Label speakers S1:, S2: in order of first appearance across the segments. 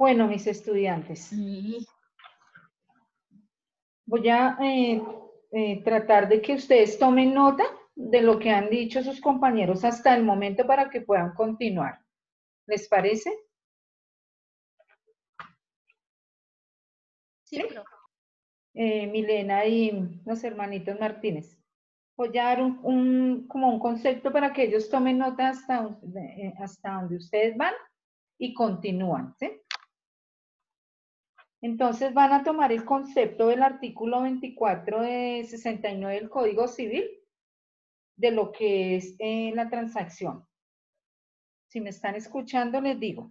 S1: Bueno, mis estudiantes,
S2: Sí.
S1: voy a tratar de que ustedes tomen nota de lo que han dicho sus compañeros hasta el momento para que puedan continuar. ¿Les parece?
S2: Sí.
S1: Milena y los hermanitos Martínez. Voy a dar como un concepto para que ellos tomen nota hasta donde ustedes van y continúan, ¿sí? Entonces van a tomar el concepto del artículo 24 de 69 del Código Civil de lo que es la transacción. Si me están escuchando, les digo,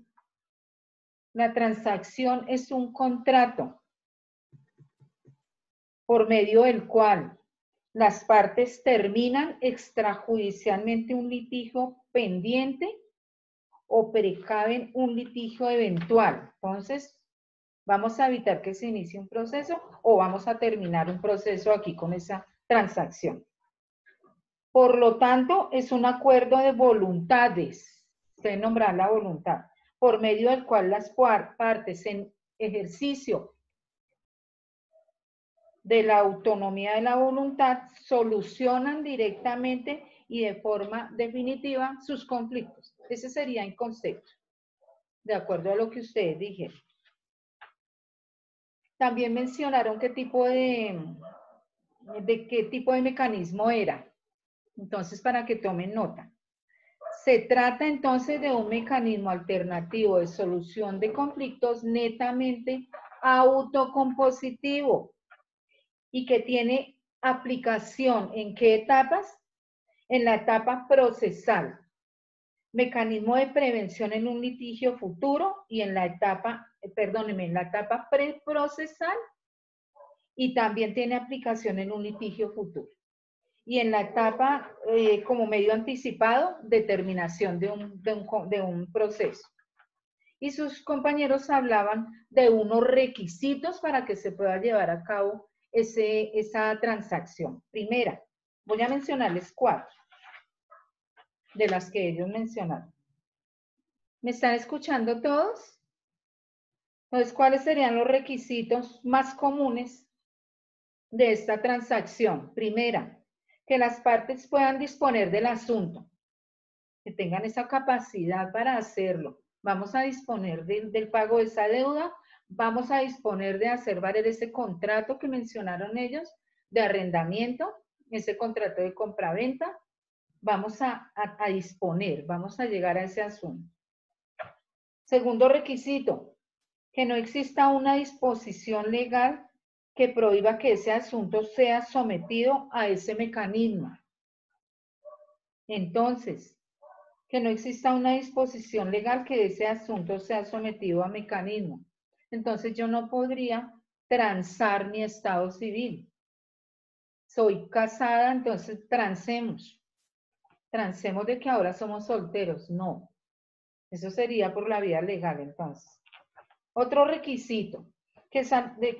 S1: la transacción es un contrato por medio del cual las partes terminan extrajudicialmente un litigio pendiente o precaven un litigio eventual. Entonces, vamos a evitar que se inicie un proceso o vamos a terminar un proceso aquí con esa transacción. Por lo tanto, es un acuerdo de voluntades, usted nombrar la voluntad, por medio del cual las partes en ejercicio de la autonomía de la voluntad solucionan directamente y de forma definitiva sus conflictos. Ese sería el concepto, de acuerdo a lo que ustedes dijeron. También mencionaron qué tipo de qué tipo de mecanismo era. Entonces, para que tomen nota. Se trata entonces de un mecanismo alternativo de solución de conflictos netamente autocompositivo y que tiene aplicación ¿en qué etapas? En la etapa procesal, mecanismo de prevención en un litigio futuro y en la etapa, perdónenme, en la etapa preprocesal y también tiene aplicación en un litigio futuro. Y en la etapa, como medio anticipado, determinación de un proceso. Y sus compañeros hablaban de unos requisitos para que se pueda llevar a cabo esa transacción. Primera, voy a mencionarles 4 de las que ellos mencionaron. ¿Me están escuchando todos? Entonces, ¿cuáles serían los requisitos más comunes de esta transacción? Primera, que las partes puedan disponer del asunto, que tengan esa capacidad para hacerlo. Vamos a disponer del pago de esa deuda, vamos a disponer de hacer valer ese contrato que mencionaron ellos, de arrendamiento, ese contrato de compraventa, vamos a disponer, vamos a llegar a ese asunto. Segundo requisito, que no exista una disposición legal que prohíba que ese asunto sea sometido a ese mecanismo. Entonces, que no exista una disposición legal que ese asunto sea sometido a mecanismo. Entonces, yo no podría transar mi estado civil. Soy casada, entonces transemos. Transemos de que ahora somos solteros. No. Eso sería por la vía legal, entonces. Otro requisito, que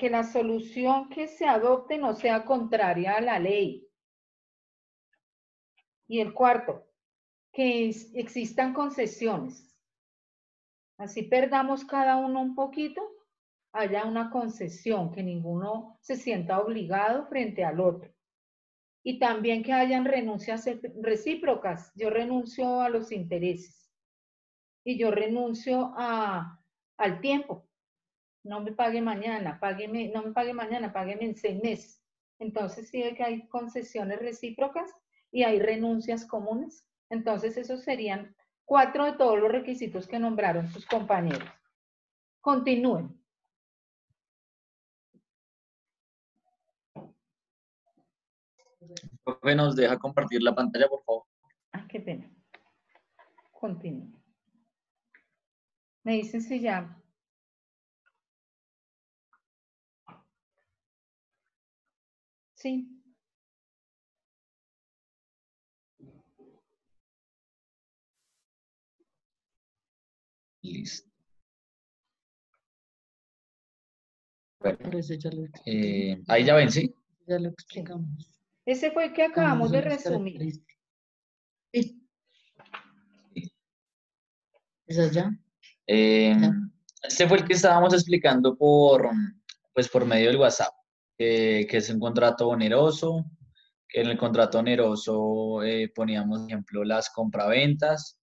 S1: la solución que se adopte no sea contraria a la ley. Y el cuarto, que existan concesiones. Así perdamos cada uno un poquito, haya una concesión, que ninguno se sienta obligado frente al otro. Y también que hayan renuncias recíprocas. Yo renuncio a los intereses y yo renuncio al tiempo. No me pague mañana, no me pague mañana, págueme en 6 meses. Entonces sí ve que hay concesiones recíprocas y hay renuncias comunes. Entonces esos serían 4 de todos los requisitos que nombraron sus compañeros. Continúen.
S3: Profe, ¿nos deja compartir la pantalla, por favor?
S1: Ah, qué pena. Continúen. Me dicen si ya. Sí.
S3: Listo.
S2: Por eso ya lo
S3: Ahí ya ven, ¿sí?
S2: Ya lo explicamos.
S1: Ese fue el que acabamos de resumir.
S2: Sí.
S3: Sí.
S2: ¿Esa ya?
S3: Eh,
S2: Ya.
S3: Este fue el que estábamos explicando por medio del WhatsApp, que es un contrato oneroso, que en el contrato oneroso poníamos, por ejemplo, las compraventas,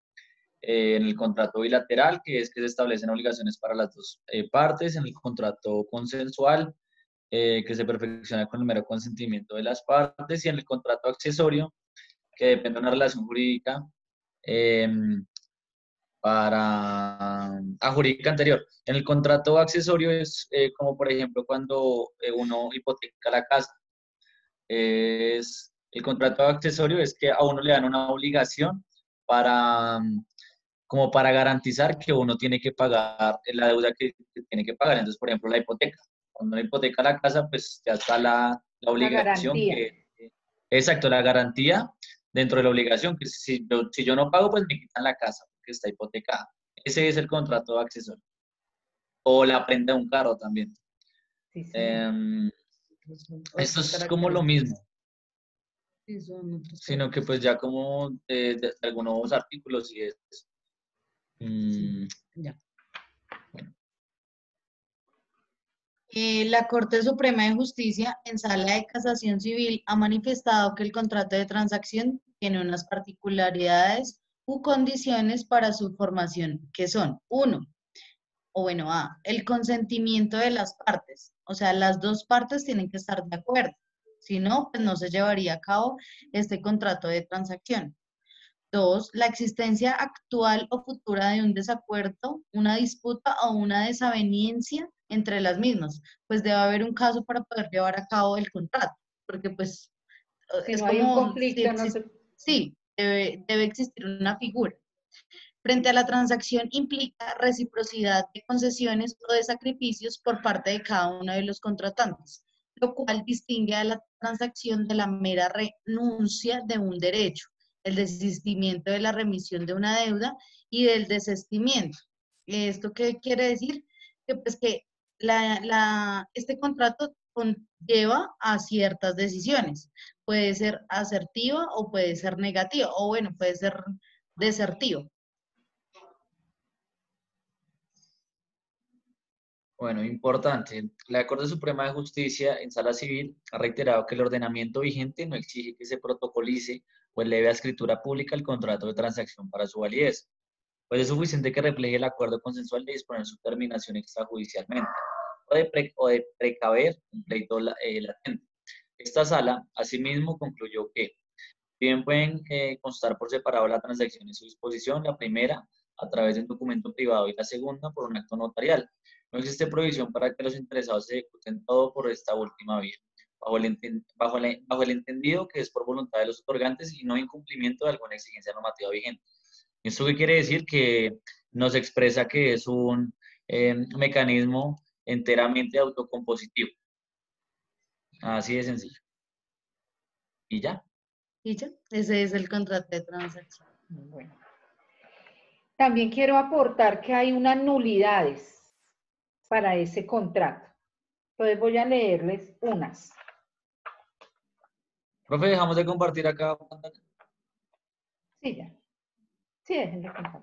S3: en el contrato bilateral, que es que se establecen obligaciones para las dos partes, en el contrato consensual, que se perfecciona con el mero consentimiento de las partes, y en el contrato accesorio, que depende de una relación jurídica, jurídica anterior. En el contrato accesorio es como, por ejemplo, cuando uno hipoteca la casa. El contrato accesorio es que a uno le dan una obligación para, como para garantizar que uno tiene que pagar la deuda que tiene que pagar. Entonces, por ejemplo, la hipoteca. Cuando uno hipoteca la casa, pues ya está la
S1: La
S3: obligación
S1: garantía.
S3: exacto, la garantía dentro de la obligación, que si yo no pago, pues me quitan la casa, porque está hipotecada. Ese es el contrato accesorio. O la prenda de un carro también.
S1: Sí, señor.
S3: Esto
S2: Otras
S3: es como lo mismo,
S2: características. Sí, son otras
S3: sino que pues ya como de algunos artículos y es.
S2: Sí, ya.
S3: Bueno,
S4: La Corte Suprema de Justicia, en sala de casación civil, ha manifestado que el contrato de transacción tiene unas particularidades u condiciones para su formación, que son, uno, A, el consentimiento de las partes. O sea, las dos partes tienen que estar de acuerdo. Si no, pues no se llevaría a cabo este contrato de transacción. Dos, la existencia actual o futura de un desacuerdo, una disputa o una desaveniencia entre las mismas. Pues debe haber un caso para poder llevar a cabo el contrato, porque pues
S1: Si
S4: es
S1: no hay un
S4: como si
S1: conflicto, no
S4: existe,
S1: se...
S4: sí, debe existir una figura. Frente a la transacción implica reciprocidad de concesiones o de sacrificios por parte de cada uno de los contratantes, lo cual distingue a la transacción de la mera renuncia de un derecho, el desistimiento de la remisión de una deuda y del desistimiento. ¿Esto qué quiere decir? Que pues que este contrato conlleva a ciertas decisiones. Puede ser asertiva o puede ser negativa, o bueno, puede ser desertivo.
S3: Bueno, importante. La Corte Suprema de Justicia en sala civil ha reiterado que el ordenamiento vigente no exige que se protocolice o eleve a escritura pública el contrato de transacción para su validez, pues es suficiente que refleje el acuerdo consensual de disponer su terminación extrajudicialmente o de precaver un pleito latente. Esta sala, asimismo, concluyó que bien pueden constar por separado la transacción y su disposición, la primera a través de un documento privado y la segunda por un acto notarial. No existe prohibición para que los interesados ejecuten todo por esta última vía, bajo el entendido que es por voluntad de los otorgantes y no incumplimiento de alguna exigencia normativa vigente. ¿Esto qué quiere decir? Que nos expresa que es un mecanismo enteramente autocompositivo. Así de sencillo. Y ya.
S4: Y ya, ese es el contrato de transacción.
S1: Bueno. También quiero aportar que hay unas nulidades para ese contrato. Entonces voy a leerles unas.
S3: Profe, dejamos de compartir acá pantalla.
S1: Sí, ya. Sí, déjenme contar.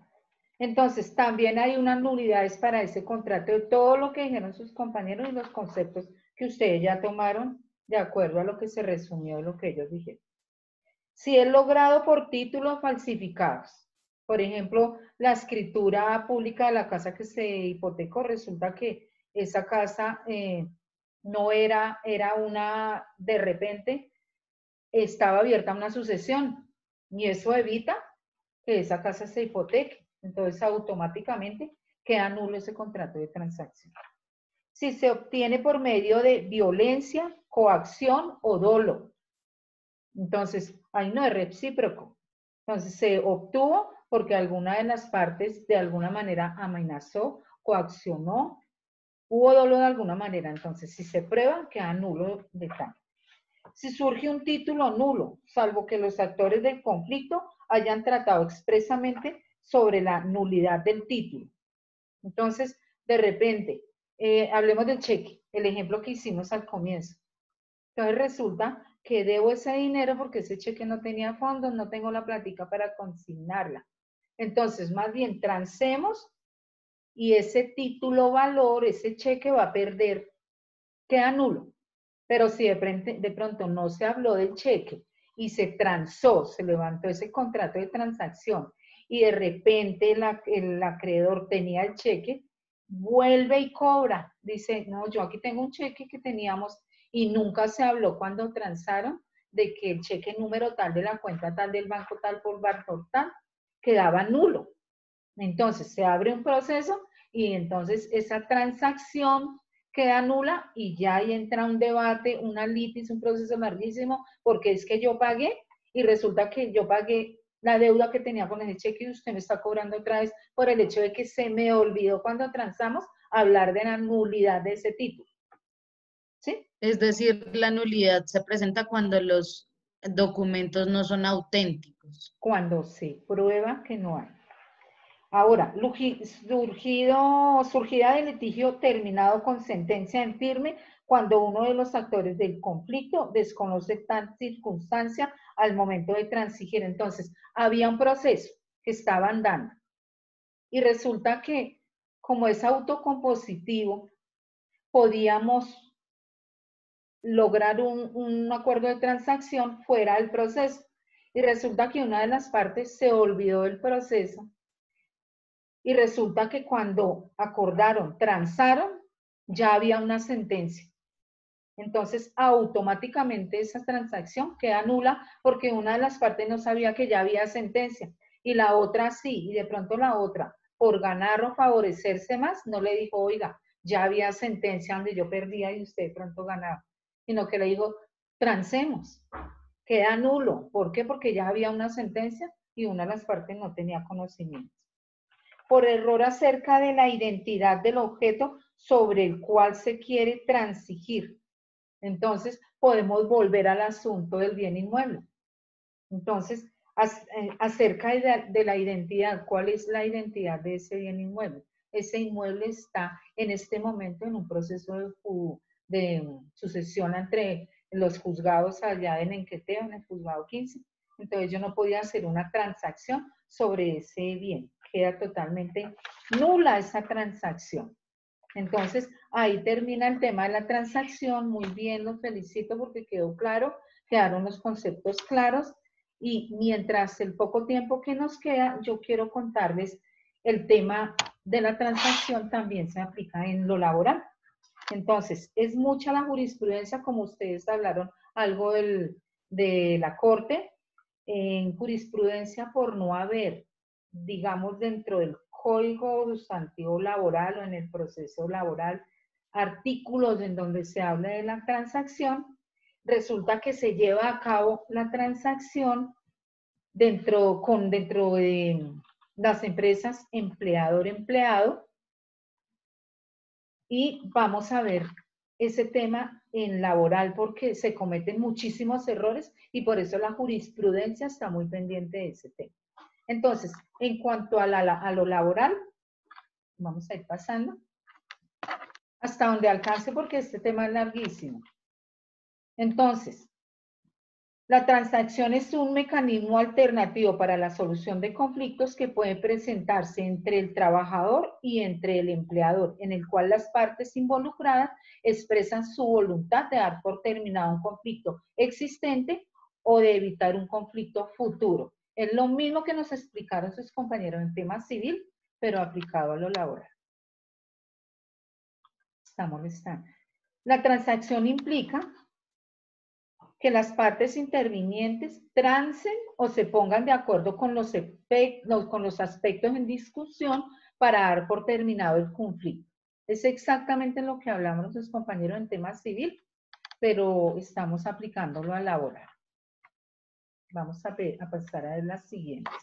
S1: Entonces, también hay unas nulidades para ese contrato de todo lo que dijeron sus compañeros y los conceptos que ustedes ya tomaron de acuerdo a lo que se resumió de lo que ellos dijeron. Si es logrado por títulos falsificados, por ejemplo, la escritura pública de la casa que se hipotecó, resulta que esa casa no era una, de repente, estaba abierta una sucesión y eso evita que esa casa se hipoteque. Entonces, automáticamente queda nulo ese contrato de transacción. Si se obtiene por medio de violencia, coacción o dolo. Entonces, ahí no es recíproco. Entonces, se obtuvo porque alguna de las partes de alguna manera amenazó, coaccionó, hubo dolo de alguna manera. Entonces, si se prueba, queda nulo de tal. Si surge un título nulo, salvo que los actores del conflicto hayan tratado expresamente sobre la nulidad del título. Entonces, de repente, hablemos del cheque, el ejemplo que hicimos al comienzo. Entonces resulta que debo ese dinero porque ese cheque no tenía fondos, no tengo la plática para consignarla. Entonces, más bien, transemos y ese título valor, ese cheque va a perder, queda nulo. Pero si de pronto no se habló del cheque y se transó, se levantó ese contrato de transacción y de repente el acreedor tenía el cheque, vuelve y cobra. Dice, no, yo aquí tengo un cheque que teníamos y nunca se habló cuando transaron de que el cheque número tal de la cuenta tal del banco tal por banco tal quedaba nulo. Entonces se abre un proceso y entonces esa transacción queda nula y ya ahí entra un debate, una litis, un proceso larguísimo, porque es que yo pagué y resulta que yo pagué la deuda que tenía con ese cheque y usted me está cobrando otra vez por el hecho de que se me olvidó cuando transamos hablar de la nulidad de ese título. ¿Sí?
S4: Es decir, la nulidad se presenta cuando los documentos no son auténticos.
S1: Cuando se prueba que no hay. Ahora, surgida de litigio terminado con sentencia en firme cuando uno de los actores del conflicto desconoce tal circunstancia al momento de transigir. Entonces, había un proceso que estaba andando y resulta que como es autocompositivo, podíamos lograr un acuerdo de transacción fuera del proceso y resulta que una de las partes se olvidó del proceso. Y resulta que cuando acordaron, transaron, ya había una sentencia. Entonces, automáticamente esa transacción queda nula porque una de las partes no sabía que ya había sentencia y la otra sí, y de pronto la otra, por ganar o favorecerse más, no le dijo, oiga, ya había sentencia donde yo perdía y usted de pronto ganaba, sino que le dijo, transemos, queda nulo. ¿Por qué? Porque ya había una sentencia y una de las partes no tenía conocimiento. Por error acerca de la identidad del objeto sobre el cual se quiere transigir. Entonces, podemos volver al asunto del bien inmueble. Entonces, acerca de la identidad, ¿cuál es la identidad de ese bien inmueble? Ese inmueble está en este momento en un proceso de sucesión entre los juzgados allá en Enqueteo, en el juzgado 15. Entonces, yo no podía hacer una transacción sobre ese bien. Queda totalmente nula esa transacción. Entonces, ahí termina el tema de la transacción. Muy bien, los felicito porque quedó claro, quedaron los conceptos claros. Y mientras el poco tiempo que nos queda, yo quiero contarles el tema de la transacción también se aplica en lo laboral. Entonces, es mucha la jurisprudencia, como ustedes hablaron algo de la Corte, en jurisprudencia por no haber, digamos, dentro del Código Sustantivo Laboral o en el proceso laboral, artículos en donde se habla de la transacción, resulta que se lleva a cabo la transacción dentro de las empresas empleador-empleado y vamos a ver ese tema en laboral porque se cometen muchísimos errores y por eso la jurisprudencia está muy pendiente de ese tema. Entonces, en cuanto a lo laboral, vamos a ir pasando hasta donde alcance porque este tema es larguísimo. Entonces, la transacción es un mecanismo alternativo para la solución de conflictos que puede presentarse entre el trabajador y entre el empleador, en el cual las partes involucradas expresan su voluntad de dar por terminado un conflicto existente o de evitar un conflicto futuro. Es lo mismo que nos explicaron sus compañeros en tema civil, pero aplicado a lo laboral. Está molestando. La transacción implica que las partes intervinientes transen o se pongan de acuerdo con los aspectos en discusión para dar por terminado el conflicto. Es exactamente lo que hablamos los compañeros en tema civil, pero estamos aplicándolo a laboral. Vamos a pasar a ver las siguientes.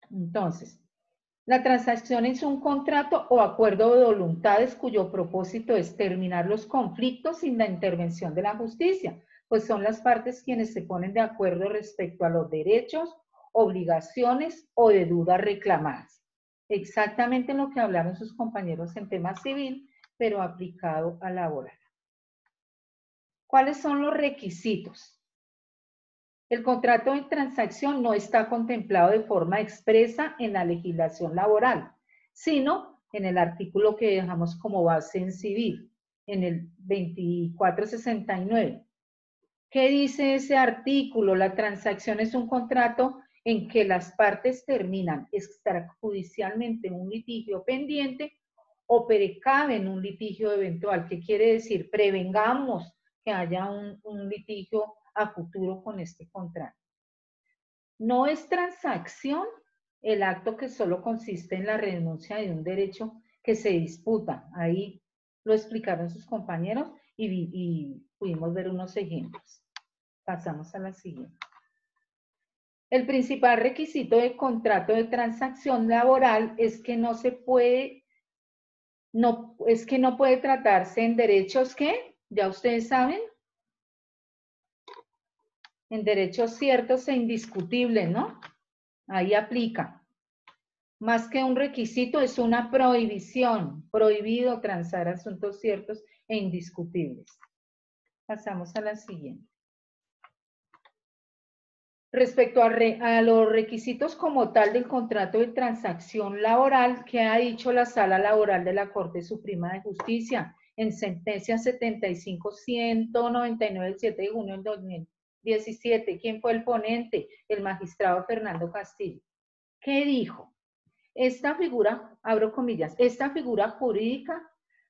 S1: Entonces, la transacción es un contrato o acuerdo de voluntades cuyo propósito es terminar los conflictos sin la intervención de la justicia, pues son las partes quienes se ponen de acuerdo respecto a los derechos, obligaciones o de dudas reclamadas. Exactamente lo que hablaron sus compañeros en tema civil, pero aplicado a laboral. ¿Cuáles son los requisitos? El contrato de transacción no está contemplado de forma expresa en la legislación laboral, sino en el artículo que dejamos como base en civil, en el 2469. ¿Qué dice ese artículo? La transacción es un contrato en que las partes terminan extrajudicialmente un litigio pendiente o precaven un litigio eventual. ¿Qué quiere decir? Prevengamos que haya un litigio a futuro con este contrato. No es transacción el acto que solo consiste en la renuncia de un derecho que se disputa. Ahí lo explicaron sus compañeros y pudimos ver unos ejemplos. Pasamos a la siguiente. El principal requisito de contrato de transacción laboral es que no puede tratarse en derechos que, ya ustedes saben, en derechos ciertos e indiscutibles, ¿no? Ahí aplica. Más que un requisito, es una prohibición. Prohibido transar asuntos ciertos e indiscutibles. Pasamos a la siguiente. Respecto a los requisitos como tal del contrato de transacción laboral, ¿qué ha dicho la Sala Laboral de la Corte Suprema de Justicia en sentencia 75-199 del 7 de junio del 2017? ¿Quién fue el ponente? El magistrado Fernando Castillo. ¿Qué dijo? Esta figura, abro comillas, esta figura jurídica,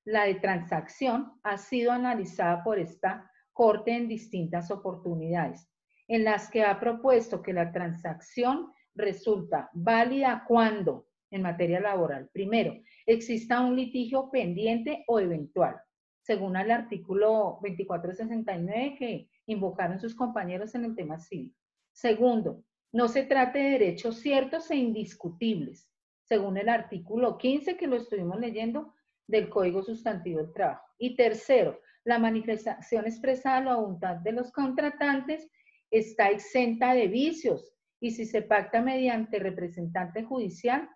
S1: la de transacción, ha sido analizada por esta Corte en distintas oportunidades, en las que ha propuesto que la transacción resulta válida cuando, en materia laboral, primero, exista un litigio pendiente o eventual, según el artículo 2469 que invocaron sus compañeros en el tema civil. Segundo, no se trate de derechos ciertos e indiscutibles, según el artículo 15 que lo estuvimos leyendo del Código Sustantivo del Trabajo. Y tercero, la manifestación expresada de la voluntad de los contratantes está exenta de vicios y si se pacta mediante representante judicial,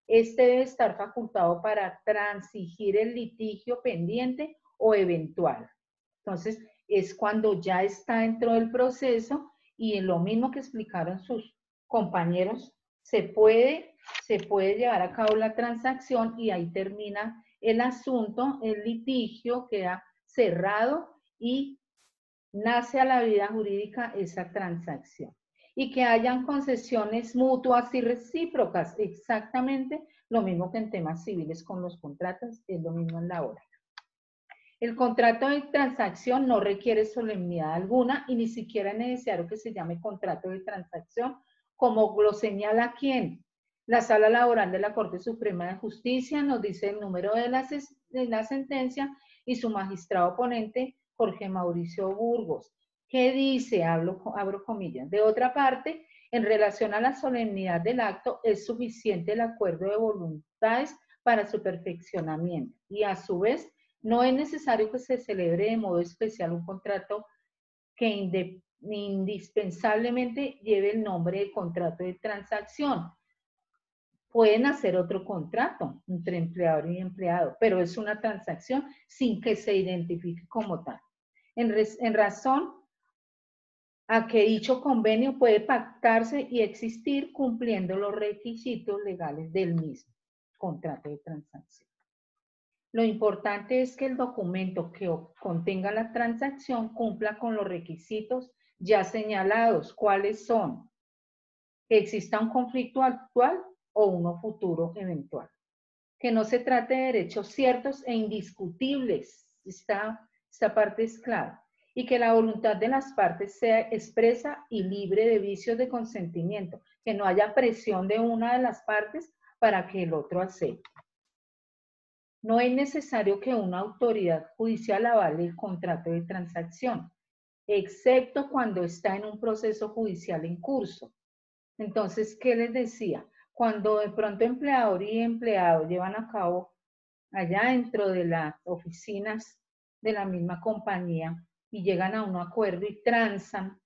S1: este debe estar facultado para transigir el litigio pendiente o eventual. Entonces, es cuando ya está dentro del proceso y en lo mismo que explicaron sus compañeros, se puede llevar a cabo la transacción y ahí termina el asunto, el litigio queda cerrado y nace a la vida jurídica esa transacción. Y que hayan concesiones mutuas y recíprocas, exactamente lo mismo que en temas civiles con los contratos, es lo mismo en laboral. El contrato de transacción no requiere solemnidad alguna y ni siquiera es necesario que se llame contrato de transacción, como lo señala ¿quién? La Sala Laboral de la Corte Suprema de Justicia nos dice el número de la sentencia y su magistrado ponente, Jorge Mauricio Burgos. ¿Qué dice? Abro comillas. De otra parte, en relación a la solemnidad del acto, es suficiente el acuerdo de voluntades para su perfeccionamiento y a su vez no es necesario que se celebre de modo especial un contrato que indispensablemente lleve el nombre de contrato de transacción. Pueden hacer otro contrato entre empleador y empleado, pero es una transacción sin que se identifique como tal. En razón a que dicho convenio puede pactarse y existir cumpliendo los requisitos legales del mismo contrato de transacción. Lo importante es que el documento que contenga la transacción cumpla con los requisitos ya señalados. ¿Cuáles son? Que exista un conflicto actual o uno futuro eventual. Que no se trate de derechos ciertos e indiscutibles. Esta parte es clara. Y que la voluntad de las partes sea expresa y libre de vicios de consentimiento. Que no haya presión de una de las partes para que el otro acepte. No es necesario que una autoridad judicial avale el contrato de transacción, excepto cuando está en un proceso judicial en curso. Entonces, ¿qué les decía? Cuando de pronto empleador y empleado llevan a cabo allá dentro de las oficinas de la misma compañía y llegan a un acuerdo y transan,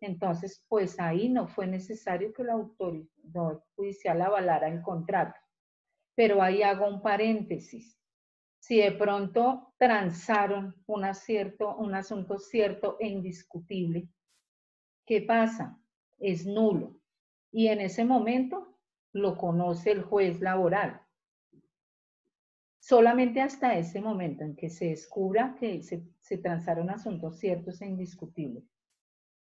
S1: entonces pues ahí no fue necesario que la autoridad judicial avalara el contrato. Pero ahí hago un paréntesis. Si de pronto transaron un asunto cierto e indiscutible, ¿qué pasa? Es nulo. Y en ese momento lo conoce el juez laboral. Solamente hasta ese momento en que se descubra que se transaron asuntos ciertos e indiscutibles.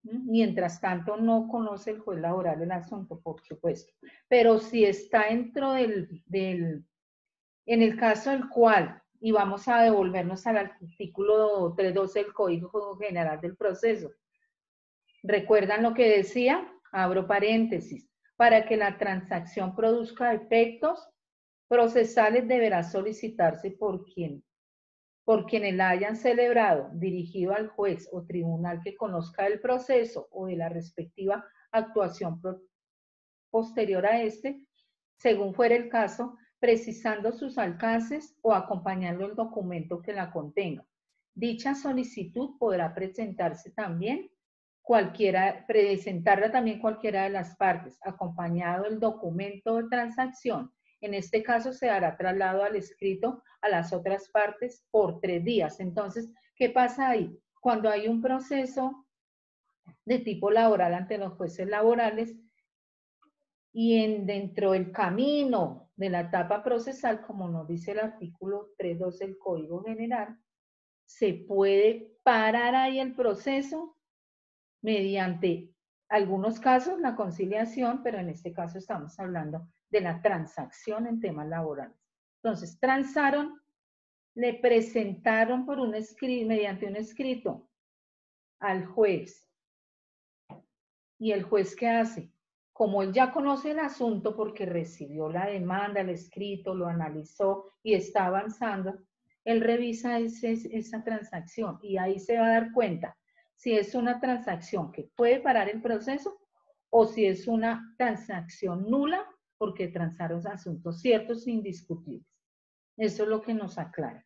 S1: Mientras tanto, no conoce el juez laboral el asunto, por supuesto. Pero si está dentro en el caso del cual, y vamos a devolvernos al artículo 312 del Código General del Proceso, ¿recuerdan lo que decía? Abro paréntesis. Para que la transacción produzca efectos procesales deberá solicitarse por quienes la hayan celebrado, dirigido al juez o tribunal que conozca el proceso o de la respectiva actuación posterior a este, según fuera el caso, precisando sus alcances o acompañando el documento que la contenga. Dicha solicitud podrá presentarla también cualquiera de las partes, acompañado el documento de transacción. En este caso se dará traslado al escrito a las otras partes por 3 días. Entonces, ¿qué pasa ahí? Cuando hay un proceso de tipo laboral ante los jueces laborales y dentro del camino de la etapa procesal, como nos dice el artículo 312 del Código General, se puede parar ahí el proceso mediante algunos casos la conciliación, pero en este caso estamos hablando de la transacción en temas laborales. Entonces, transaron, le presentaron mediante un escrito al juez. ¿Y el juez qué hace? Como él ya conoce el asunto porque recibió la demanda, el escrito, lo analizó y está avanzando, él revisa esa transacción y ahí se va a dar cuenta si es una transacción que puede parar el proceso o si es una transacción nula porque transaron asuntos ciertos e indiscutibles. Eso es lo que nos aclara.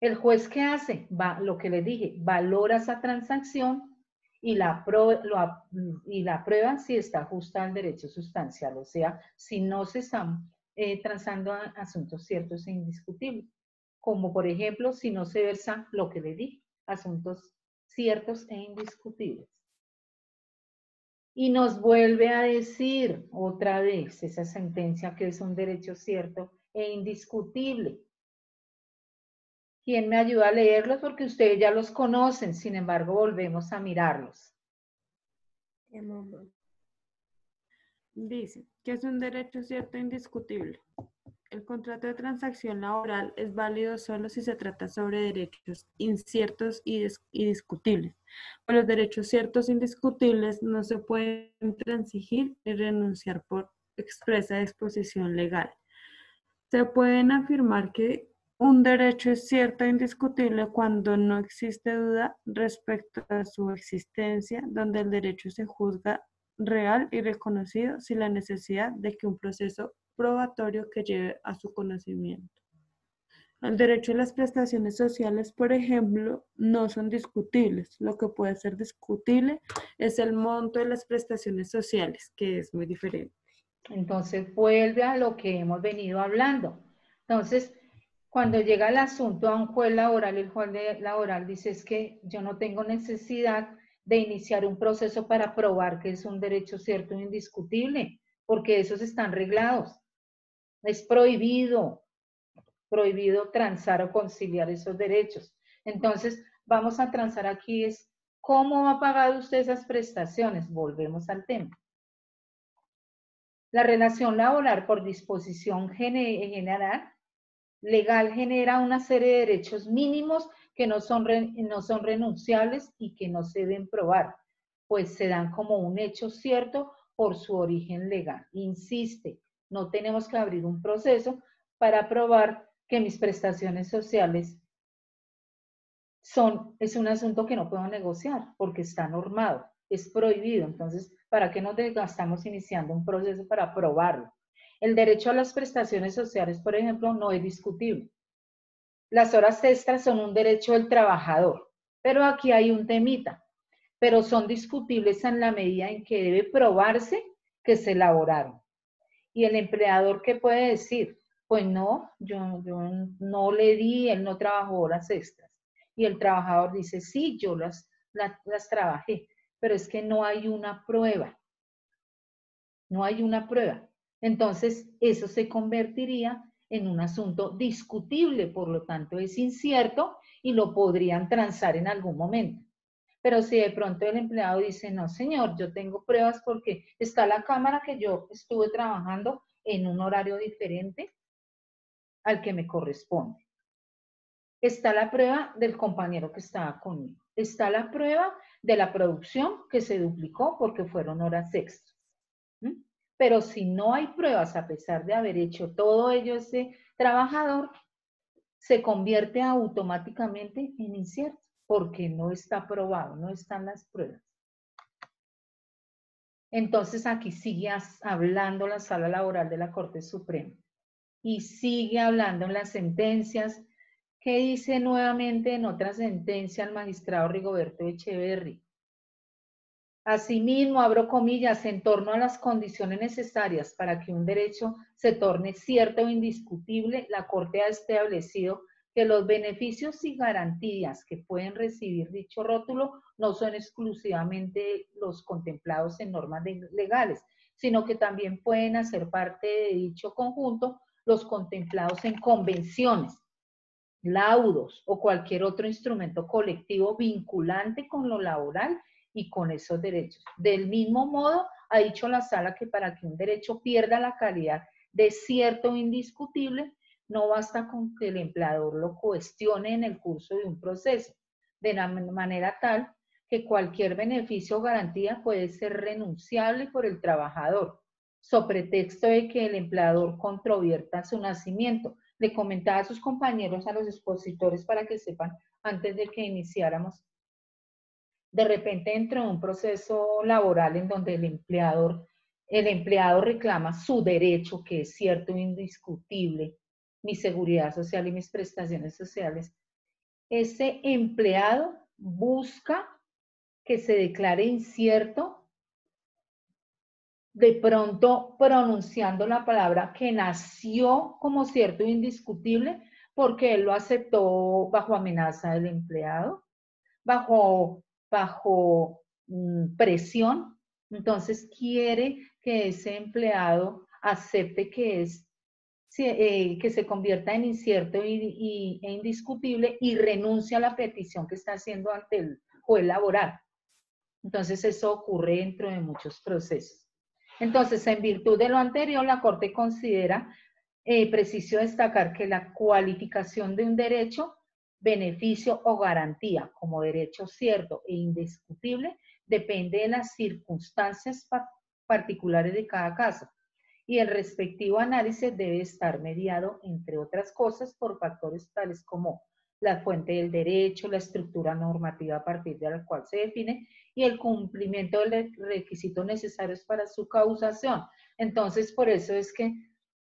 S1: ¿El juez qué hace? Lo que les dije, valora esa transacción y la prueba si está justa al derecho sustancial, o sea, si no se están transando asuntos ciertos e indiscutibles, como por ejemplo, si no se versa lo que les dije, asuntos ciertos e indiscutibles. Y nos vuelve a decir otra vez esa sentencia que es un derecho cierto e indiscutible. ¿Quién me ayuda a leerlos? Porque ustedes ya los conocen, sin embargo, volvemos a mirarlos.
S5: Dice que es un derecho cierto e indiscutible. El contrato de transacción laboral es válido solo si se trata sobre derechos inciertos y discutibles. Por los derechos ciertos e indiscutibles no se pueden transigir ni renunciar por expresa disposición legal. Se pueden afirmar que un derecho es cierto e indiscutible cuando no existe duda respecto a su existencia, donde el derecho se juzga real y reconocido sin la necesidad de que un proceso probatorio que lleve a su conocimiento. El derecho a las prestaciones sociales, por ejemplo, no son discutibles. Lo que puede ser discutible es el monto de las prestaciones sociales, que es muy diferente.
S1: Entonces, vuelve a lo que hemos venido hablando. Entonces, cuando llega el asunto a un juez laboral, el juez laboral dice es que yo no tengo necesidad de iniciar un proceso para probar que es un derecho cierto e indiscutible, porque esos están reglados. Es prohibido transar o conciliar esos derechos. Entonces, vamos a transar aquí es, ¿cómo ha pagado usted esas prestaciones? Volvemos al tema. La relación laboral por disposición general legal genera una serie de derechos mínimos que no son renunciables y que no se deben probar, pues se dan como un hecho cierto por su origen legal. Insiste, no tenemos que abrir un proceso para probar que mis prestaciones sociales es un asunto que no puedo negociar porque está normado, es prohibido. Entonces, ¿para qué nos desgastamos iniciando un proceso para probarlo? El derecho a las prestaciones sociales, por ejemplo, no es discutible. Las horas extras son un derecho del trabajador, pero aquí hay un temita, pero son discutibles en la medida en que debe probarse que se elaboraron. Y el empleador, ¿qué puede decir? Pues no, yo no le di, él no trabajó horas extras. Y el trabajador dice, sí, yo las trabajé. pero es que no hay una prueba. No hay una prueba. Entonces, eso se convertiría en un asunto discutible, por lo tanto es incierto y lo podrían transar en algún momento. Pero si de pronto el empleado dice, no señor, yo tengo pruebas porque está la cámara que yo estuve trabajando en un horario diferente al que me corresponde. Está la prueba del compañero que estaba conmigo. Está la prueba de la producción que se duplicó porque fueron horas extras. Pero si no hay pruebas, a pesar de haber hecho todo ello ese trabajador, se convierte automáticamente en incierto, porque no está probado, no están las pruebas. Entonces aquí sigue hablando la Sala Laboral de la Corte Suprema y sigue hablando en las sentencias. ¿Qué dice nuevamente en otra sentencia el magistrado Rigoberto Echeverri? Asimismo, abro comillas, en torno a las condiciones necesarias para que un derecho se torne cierto o indiscutible, la Corte ha establecido que los beneficios y garantías que pueden recibir dicho rótulo no son exclusivamente los contemplados en normas legales, sino que también pueden hacer parte de dicho conjunto los contemplados en convenciones, laudos o cualquier otro instrumento colectivo vinculante con lo laboral y con esos derechos. Del mismo modo, ha dicho la Sala que para que un derecho pierda la calidad de cierto o indiscutible, no basta con que el empleador lo cuestione en el curso de un proceso, de la manera tal que cualquier beneficio o garantía puede ser renunciable por el trabajador, sobre pretexto de que el empleador controvierta su nacimiento. Le comentaba a sus compañeros, a los expositores, para que sepan, antes de que iniciáramos, de repente dentro de un proceso laboral en donde el empleado reclama su derecho, que es cierto e indiscutible, mi seguridad social y mis prestaciones sociales, ese empleado busca que se declare incierto, de pronto pronunciando la palabra que nació como cierto e indiscutible, porque él lo aceptó bajo amenaza del empleado, bajo presión. Entonces quiere que ese empleado acepte que se convierta en incierto e indiscutible y renuncia a la petición que está haciendo ante el juez laboral. Entonces eso ocurre dentro de muchos procesos. Entonces, en virtud de lo anterior, la Corte considera preciso destacar que la cualificación de un derecho, beneficio o garantía como derecho cierto e indiscutible depende de las circunstancias particulares de cada caso y el respectivo análisis debe estar mediado, entre otras cosas, por factores tales como la fuente del derecho, la estructura normativa a partir de la cual se define y el cumplimiento de los requisitos necesarios para su causación. Entonces, por eso es que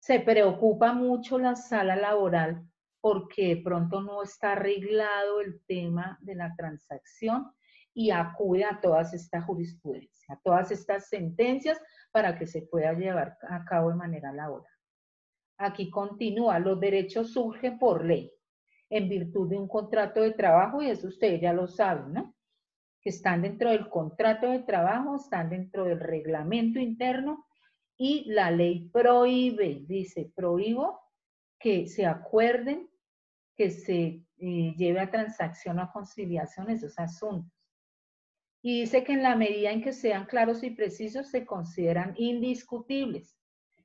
S1: se preocupa mucho la Sala Laboral porque de pronto no está arreglado el tema de la transacción y acude a todas esta jurisprudencia, a todas estas sentencias para que se pueda llevar a cabo de manera laboral. Aquí continúa, los derechos surgen por ley, en virtud de un contrato de trabajo, y eso ustedes ya lo saben, ¿no? Que están dentro del contrato de trabajo, están dentro del reglamento interno, y la ley prohíbe, dice, prohíbo que se acuerden, que se lleve a transacción o a conciliación esos asuntos. Y dice que en la medida en que sean claros y precisos se consideran indiscutibles.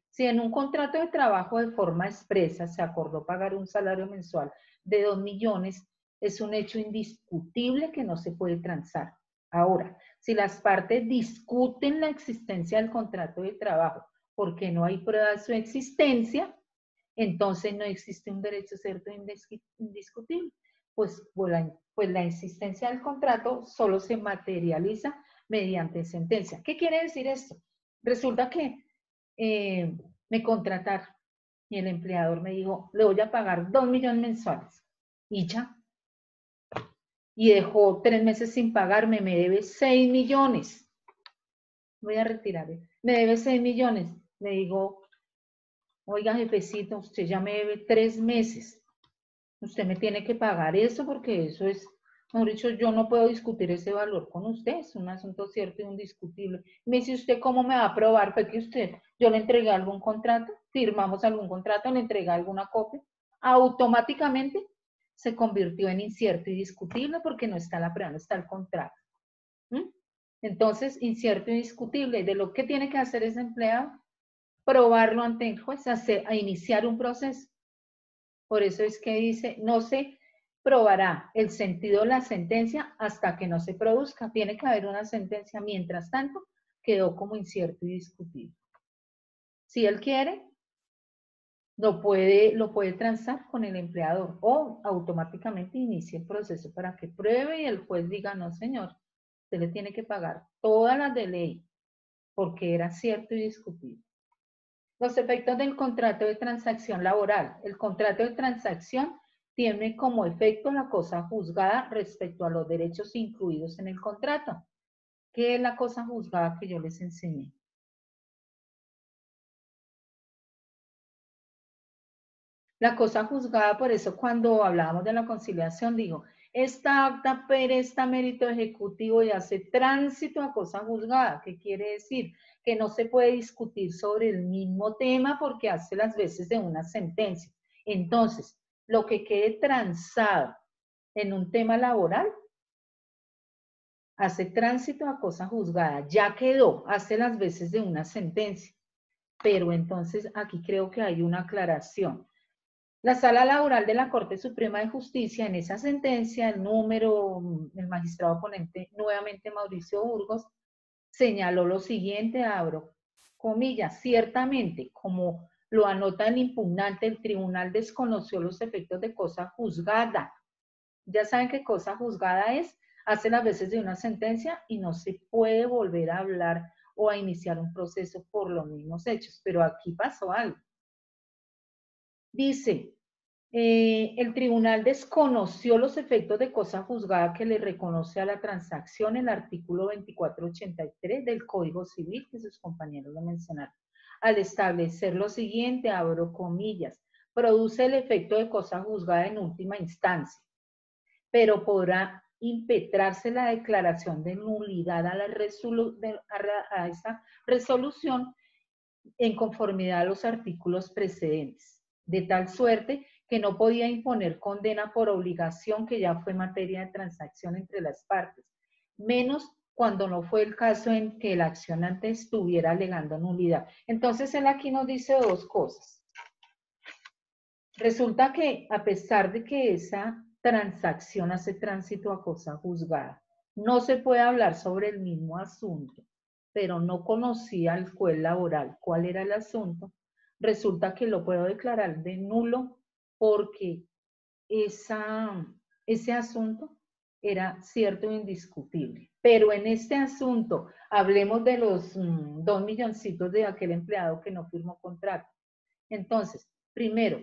S1: Si en un contrato de trabajo de forma expresa se acordó pagar un salario mensual de 2 millones, es un hecho indiscutible que no se puede transar. Ahora, si las partes discuten la existencia del contrato de trabajo porque no hay prueba de su existencia, entonces no existe un derecho cierto e indiscutible. Pues la existencia del contrato solo se materializa mediante sentencia. ¿Qué quiere decir esto? Resulta que me contrataron y el empleador me dijo, le voy a pagar 2 millones mensuales. Y ya. Y dejó 3 meses sin pagarme, me debe 6 millones. Voy a retirar. Me debe 6 millones. Le digo, oiga, jefecito, usted ya me debe 3 meses. Usted me tiene que pagar eso porque eso es Mejor dicho, yo no puedo discutir ese valor con usted, es un asunto cierto y indiscutible. Me dice usted cómo me va a probar, fue que yo le entregué algún contrato, firmamos algún contrato, le entregué alguna copia, automáticamente se convirtió en incierto y discutible porque no está la prueba, no está el contrato. ¿Mm? Entonces, incierto y discutible, de lo que tiene que hacer ese empleado, probarlo ante el juez, a iniciar un proceso. Por eso es que dice, no se probará el sentido de la sentencia hasta que no se produzca. Tiene que haber una sentencia. Mientras tanto, quedó como incierto y discutible. Si él quiere, lo puede transar con el empleador o automáticamente inicie el proceso para que pruebe y el juez diga, no señor, usted le tiene que pagar todas las de ley porque era cierto y discutible. Los efectos del contrato de transacción laboral. El contrato de transacción tiene como efecto la cosa juzgada respecto a los derechos incluidos en el contrato. ¿Qué es la cosa juzgada que yo les enseñé? La cosa juzgada, por eso cuando hablábamos de la conciliación, digo, esta acta presta mérito ejecutivo y hace tránsito a cosa juzgada. ¿Qué quiere decir? Que no se puede discutir sobre el mismo tema porque hace las veces de una sentencia. Entonces, lo que quede transado en un tema laboral, hace tránsito a cosa juzgada. Ya quedó, hace las veces de una sentencia. Pero entonces aquí creo que hay una aclaración. La Sala Laboral de la Corte Suprema de Justicia, en esa sentencia, el magistrado ponente, nuevamente Mauricio Burgos, señaló lo siguiente, abro comillas, ciertamente, como lo anota el impugnante, el tribunal desconoció los efectos de cosa juzgada. Ya saben qué cosa juzgada es, hace las veces de una sentencia y no se puede volver a hablar o a iniciar un proceso por los mismos hechos, pero aquí pasó algo. Dice, el tribunal desconoció los efectos de cosa juzgada que le reconoce a la transacción el artículo 2483 del Código Civil, que sus compañeros lo mencionaron, al establecer lo siguiente, abro comillas, produce el efecto de cosa juzgada en última instancia, pero podrá impetrarse la declaración de nulidad a esa resolución en conformidad a los artículos precedentes, de tal suerte que no podía imponer condena por obligación que ya fue materia de transacción entre las partes, menos cuando no fue el caso en que el accionante estuviera alegando nulidad. Entonces él aquí nos dice dos cosas. Resulta que a pesar de que esa transacción hace tránsito a cosa juzgada, no se puede hablar sobre el mismo asunto, pero no conocía el juez laboral cuál era el asunto, resulta que lo puedo declarar de nulo porque ese asunto era cierto e indiscutible. Pero en este asunto, hablemos de los 2 milloncitos de aquel empleado que no firmó contrato. Entonces, primero,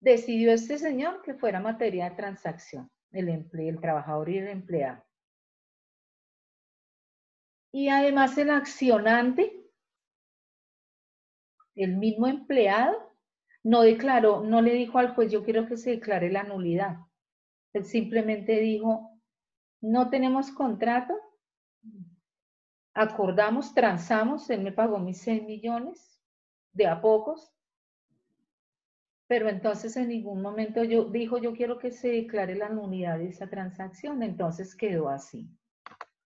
S1: decidió este señor que fuera materia de transacción, el trabajador y el empleado. Y además el accionante, el mismo empleado, no declaró, no le dijo al juez, yo quiero que se declare la nulidad. Él simplemente dijo, no tenemos contrato, acordamos, transamos, él me pagó mis 6 millones, de a pocos, pero entonces en ningún momento dijo, yo quiero que se declare la nulidad de esa transacción, entonces quedó así.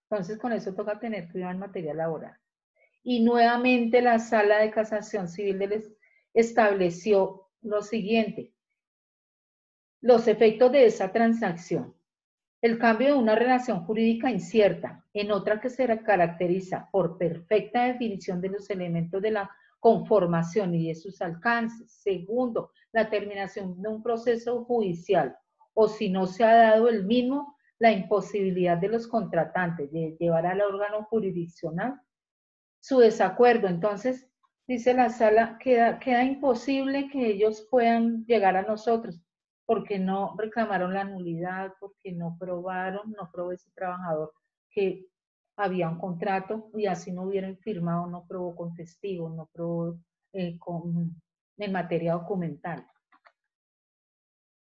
S1: Entonces con eso toca tener cuidado en materia laboral. Y nuevamente la Sala de Casación Civil estableció lo siguiente, los efectos de esa transacción. El cambio de una relación jurídica incierta en otra que se caracteriza por perfecta definición de los elementos de la conformación y de sus alcances. Segundo, la terminación de un proceso judicial o si no se ha dado el mismo, la imposibilidad de los contratantes de llevar al órgano jurisdiccional su desacuerdo. Entonces, dice la sala, queda imposible que ellos puedan llegar a nosotros porque no reclamaron la nulidad, porque no probó ese trabajador que había un contrato y así no hubieran firmado, no probó con testigos, no probó en materia documental.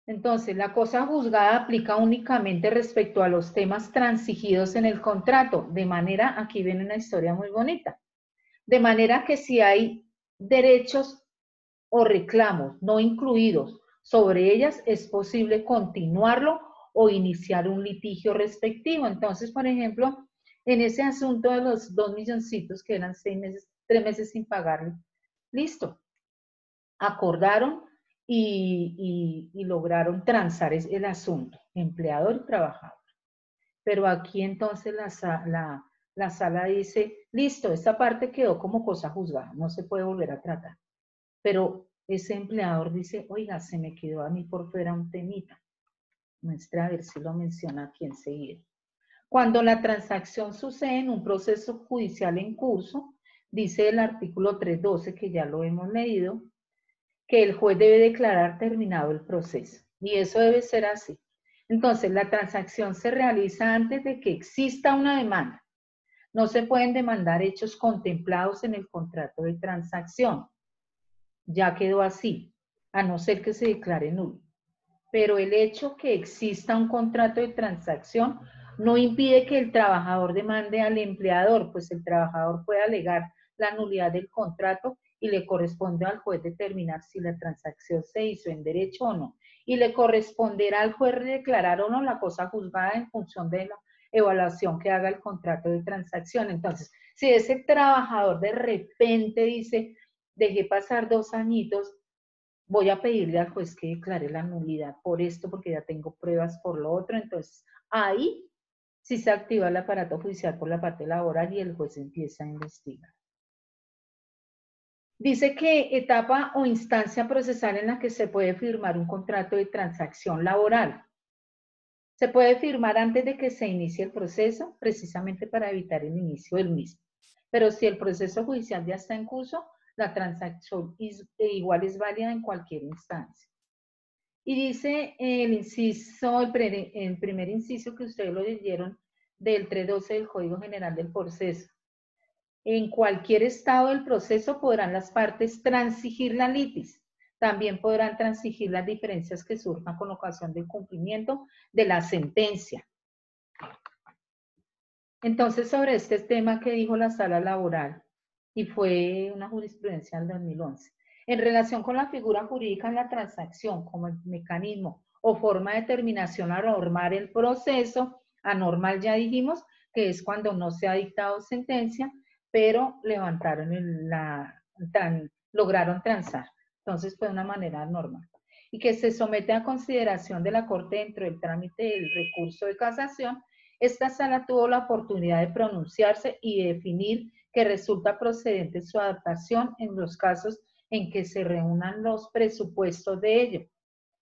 S1: Entonces, la cosa juzgada aplica únicamente respecto a los temas transigidos en el contrato, de manera, aquí viene una historia muy bonita, de manera que si hay derechos o reclamos no incluidos sobre ellas, es posible continuarlo o iniciar un litigio respectivo. Entonces, por ejemplo, en ese asunto de los 2 milloncitos que eran 6 meses, 3 meses sin pagarle, listo, acordaron y lograron transar el asunto, empleador y trabajador. Pero aquí entonces la sala dice, listo, esta parte quedó como cosa juzgada, no se puede volver a tratar. Pero ese empleador dice, oiga, se me quedó a mí por fuera un temita. Muestra a ver si lo menciona aquí enseguida. Cuando la transacción sucede en un proceso judicial en curso, dice el artículo 312, que ya lo hemos leído, que el juez debe declarar terminado el proceso. Y eso debe ser así. Entonces, la transacción se realiza antes de que exista una demanda. No se pueden demandar hechos contemplados en el contrato de transacción. Ya quedó así, a no ser que se declare nulo. Pero el hecho que exista un contrato de transacción no impide que el trabajador demande al empleador, pues el trabajador puede alegar la nulidad del contrato y le corresponde al juez determinar si la transacción se hizo en derecho o no. Y le corresponderá al juez declarar o no la cosa juzgada en función de la evaluación que haga el contrato de transacción. Entonces, si ese trabajador de repente dice, dejé pasar 2 añitos, voy a pedirle al juez que declare la nulidad por esto, porque ya tengo pruebas por lo otro. Entonces, ahí sí se activa el aparato judicial por la parte laboral y el juez empieza a investigar. Dice que etapa o instancia procesal en la que se puede firmar un contrato de transacción laboral. Se puede firmar antes de que se inicie el proceso, precisamente para evitar el inicio del mismo. Pero si el proceso judicial ya está en curso, la transacción igual es válida en cualquier instancia. Y dice el inciso, el primer inciso que ustedes lo leyeron del 312 del Código General del Proceso. En cualquier estado del proceso podrán las partes transigir la litis. También podrán transigir las diferencias que surjan con ocasión del cumplimiento de la sentencia. Entonces, sobre este tema que dijo la sala laboral, y fue una jurisprudencia del 2011, en relación con la figura jurídica en la transacción como el mecanismo o forma de determinación a normar el proceso, anormal ya dijimos, que es cuando no se ha dictado sentencia, pero levantaron lograron transar. Entonces fue de una manera normal. Y que se somete a consideración de la Corte dentro del trámite del recurso de casación. Esta sala tuvo la oportunidad de pronunciarse y definir que resulta procedente su adaptación en los casos en que se reúnan los presupuestos de ello.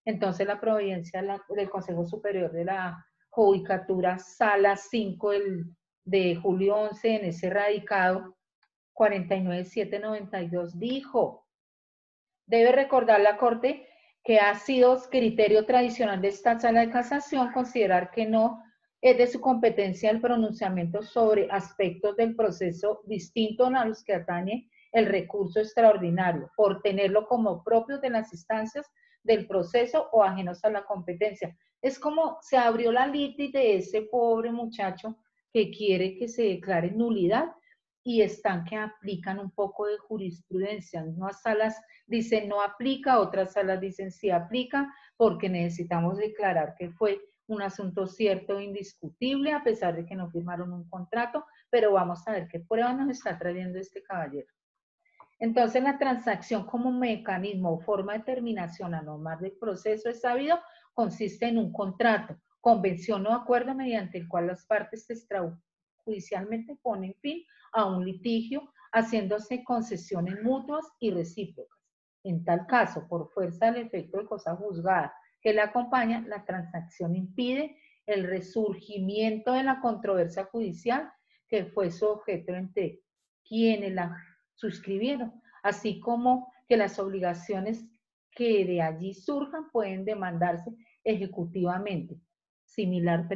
S1: Entonces, la providencia del Consejo Superior de la Judicatura, sala 5 de julio 11, en ese radicado 49792, dijo, debe recordar la Corte que ha sido criterio tradicional de esta sala de casación considerar que no es de su competencia el pronunciamiento sobre aspectos del proceso distintos a los que atañe el recurso extraordinario, por tenerlo como propio de las instancias del proceso o ajenos a la competencia. Es como se abrió la litis de ese pobre muchacho que quiere que se declare nulidad y están que aplican un poco de jurisprudencia. Unas salas dicen no aplica, otras salas dicen sí aplica, porque necesitamos declarar que fue un asunto cierto e indiscutible, a pesar de que no firmaron un contrato, pero vamos a ver qué prueba nos está trayendo este caballero. Entonces, la transacción como mecanismo o forma de terminación anormal del proceso es sabido, consiste en un contrato, convención o acuerdo mediante el cual las partes extrajudicialmente ponen fin a un litigio, haciéndose concesiones mutuas y recíprocas. En tal caso, por fuerza del efecto de cosa juzgada que la acompaña, la transacción impide el resurgimiento de la controversia judicial que fue su objeto entre quienes la suscribieron, así como que las obligaciones que de allí surjan pueden demandarse ejecutivamente. Similar